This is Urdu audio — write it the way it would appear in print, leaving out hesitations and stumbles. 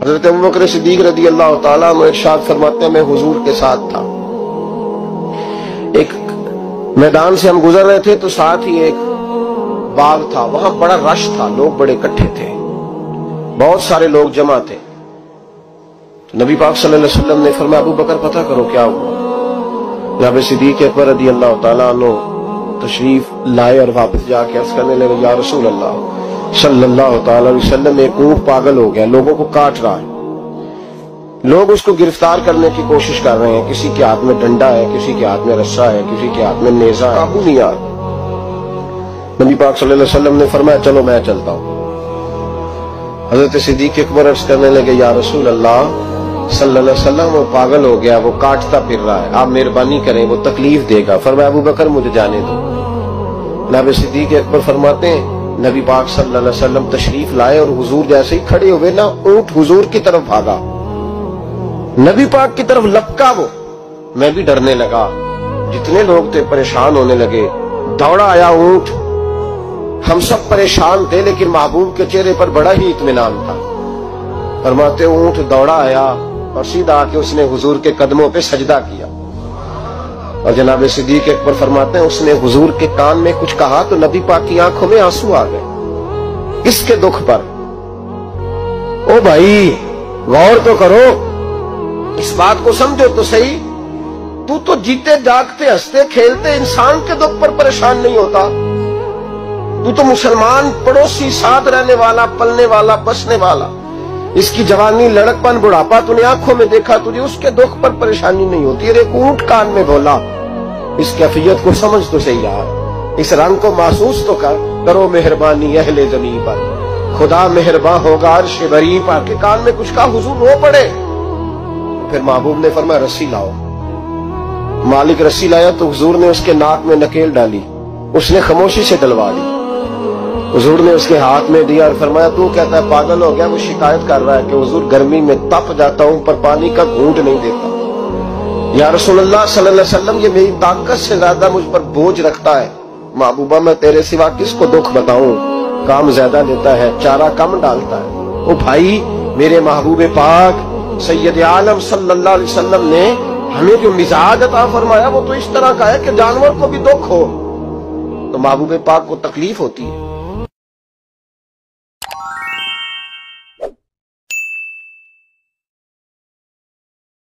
حضرت ابوبکر صدیق رضی اللہ تعالیٰ عنہ ارشاد فرماتے ہیں میں حضور کے ساتھ تھا، ایک میدان سے ہم گزر رہے تھے تو ساتھ ہی ایک باغ تھا، وہاں بڑا رش تھا، لوگ بڑے اکٹھے تھے، بہت سارے لوگ جمع تھے۔ نبی پاک صلی اللہ علیہ وسلم نے فرمایا ابو بکر پتہ کرو کیا ہوا۔ جناب صدیق اکبر رضی اللہ تعالیٰ عنہ تشریف لائے اور واپس جا کے عرض کرنے لگے یا رسول اللہ صلی اللہ تعالی علیہ وسلم ایک اونٹ پاگل ہو گیا، لوگوں کو کاٹ رہا ہے، لوگ اس کو گرفتار کرنے کی کوشش کر رہے ہیں، کسی کے ہاتھ میں ڈنڈا ہے، کسی کے ہاتھ میں رسا ہے، کسی کے ہاتھ میں نیزہ ہے، قابو نہیں آ رہا۔ نبی پاک صلی اللہ علیہ وسلم نے فرمایا چلو میں چلتا ہوں۔ حضرت صدیق اکبر عرض کرنے لگے یا رسول اللہ صلی اللہ علیہ وسلم وہ پاگل ہو گیا، وہ کاٹتا پھر رہا ہے، آپ مہربانی کریں، وہ تکلیف دے گا۔ فرمایا ابو بکر مجھے جانے دو۔ جناب صدیق اکبر فرماتے ہیں نبی پاک صلی اللہ علیہ وسلم تشریف لائے اور حضور جیسے ہی کھڑے ہوئے نا اونٹ حضور کی طرف بھاگا، نبی پاک کی طرف لپکا، وہ میں بھی ڈرنے لگا، جتنے لوگ تھے پریشان ہونے لگے، دوڑا آیا اونٹ، ہم سب پریشان تھے لیکن محبوب کے چہرے پر بڑا ہی اطمینان تھا۔ فرماتے اونٹ دوڑا آیا اور سیدھا آ کے اس نے حضور کے قدموں پہ سجدہ کیا، اور جناب صدیق اکبر فرماتے ہیں اس نے حضور کے کان میں کچھ کہا تو نبی پاک کی آنکھوں میں آنسو آ گئے، اس کے دکھ پر۔ او بھائی غور تو کرو، اس بات کو سمجھو تو صحیح، تو جیتے جاگتے ہنستے کھیلتے انسان کے دکھ پر پریشان نہیں ہوتا، تو مسلمان پڑوسی ساتھ رہنے والا، پلنے والا، بسنے والا، اس کی جوانی لڑک پن بڑھاپا تو نے آنکھوں میں دیکھا، تجھے اس کے دکھ پر پریشانی نہیں ہوتی۔ اور ایک اونٹ کان میں بولا، اس کیفیت کو سمجھ تو صحیح رہا، اس رنگ کو محسوس تو کرو مہربانی اہل زمین پر، خدا مہرباں ہوگا عرش بری پر، کے کان میں کچھ کہا، حضور رو پڑے۔ پھر محبوب نے فرمایا رسی لاؤ، مالک رسی لایا تو حضور نے اس کے ناک میں نکیل ڈالی، اس نے خاموشی سے ڈلوا دی، حضور نے اس کے ہاتھ میں دیا اور فرمایا تو کہتا ہے پاگل ہو گیا، وہ شکایت کر رہا ہے کہ حضور گرمی میں تپ جاتا ہوں پر پانی کا گھونٹ نہیں دیتا۔ یا رسول اللہ صلی اللہ علیہ وسلم یہ میری طاقت سے زیادہ مجھ پر بوجھ رکھتا ہے، محبوبہ میں تیرے سوا کس کو دکھ بتاؤں، کام زیادہ دیتا ہے چارہ کم ڈالتا ہے۔ او بھائی میرے محبوب پاک سید عالم صلی اللہ علیہ وسلم نے ہمیں جو مزاج عطا فرمایا وہ تو اس طرح کا ہے کہ جانور کو بھی دکھ ہو تو محبوب پاک کو تکلیف ہوتی ہے،